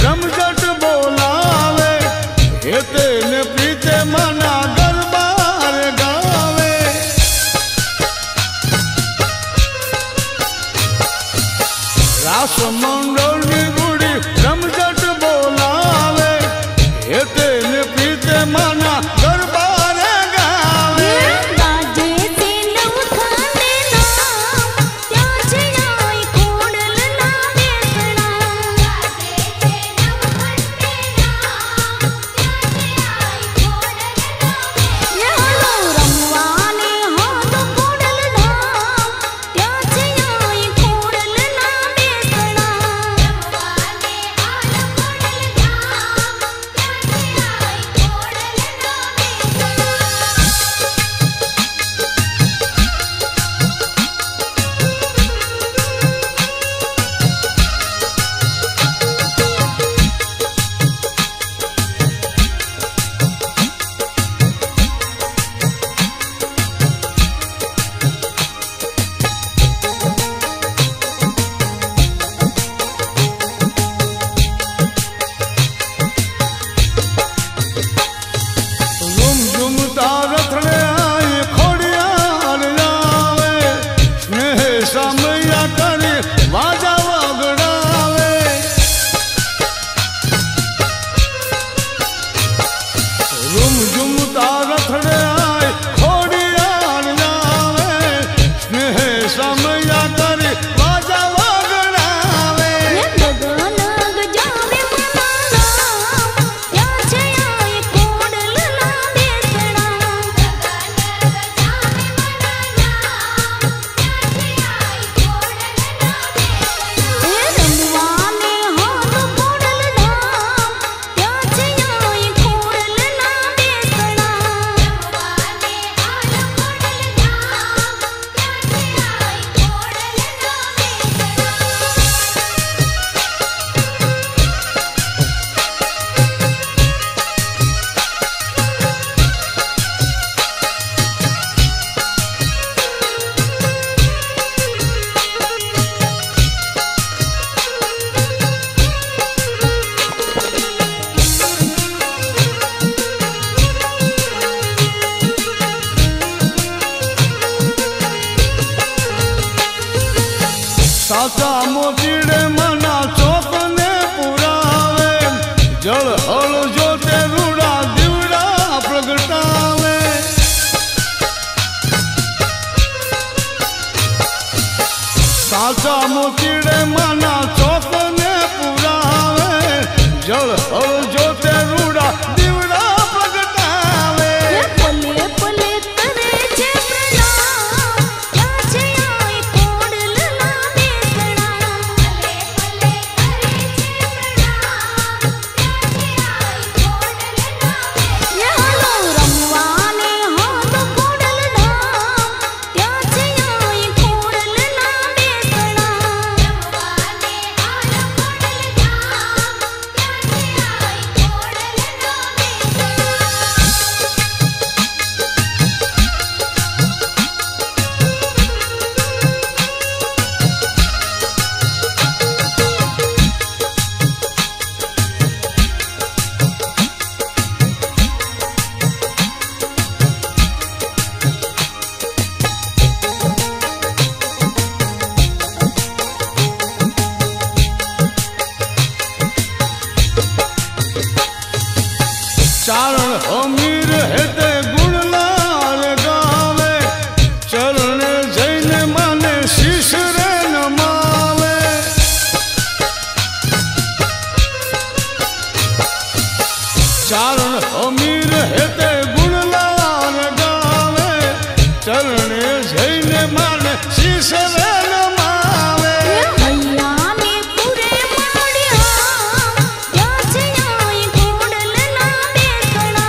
रमझट बोलावे हेते ने प्रीते मना गरबार गावे रास मंडल नी गुड़ी रमझट बोलावे हेते ने प्रीते मना गरबार गावे गाजे से लवखाने नाम त्या छे आई कोडल ना बेसणा गाजे से लवखाने नाम त्या छे आई कोडल ना ये हलो रमवाने हाथ कोडल धाम त्या छे आई कोडल ना बेसणा रमवाने हाथ कोडल धाम त्या छे आई कोडल झुम झुम तारथड़े आए खोड़ियार जावे स्नेह सामया करे वाजा वगड़ावे झुम झुम तारथड़े आए खोड़ियार जावे स्नेह सामया करे वाजा वगड़ावे गगनग जावे मनाना त्या छे आई कोडल ना बेसणा गगनग जावे मनाना त्या छे आई कोडल ना बेसणा रमवाने हाथ कोडल धाम त्या छे आई कोडल ना बेसणा रमवाने हाथ कोडल धाम त्या छे आई साचा मोतीड़े मना चौकने पुरावे जल हल जोते रूड़ा दीवड़ा प्रगटावे साचा मोतीड़े मना चौकने पुरावे जल हल जोते रूड़ा दीवड़ा प्रगटावे पले पले करे छे प्रणाम त्या छे आई कोडल ना बेसणा पले पले करे छे प्रणाम त्या छे आई कोडल ना बेसणा ये हलो रमवाने हाथ कोडल धाम त्या छे आई कोडल ना बेसणा रमवाने हाथ कोडल धाम त्या छे आई कोडल ना बेसणा चारण अमीर हेते गुणलाल गावे चरण जैन माने शीश रे नमावे चारण अमीर हेते गुणलाल गावे चरण जैन माने शीश रे नमावे हयाने पूरे माड़िया त्या छे आई कोडल ना बेसणा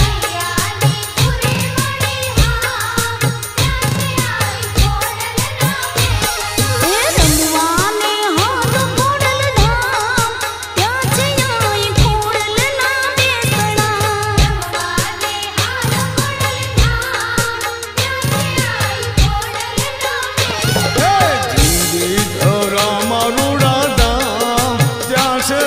हयाने पूरे माड़िया त्या छे आई कोडल ना बेसणा रमवाने हाथ कोडल धाम त्या छे आई कोडल ना बेसणा रमवाने हाथ कोडल धाम त्या छे आई कोडल ना बेसणा जिंदगी धरा मारूड़ा दाम त्या से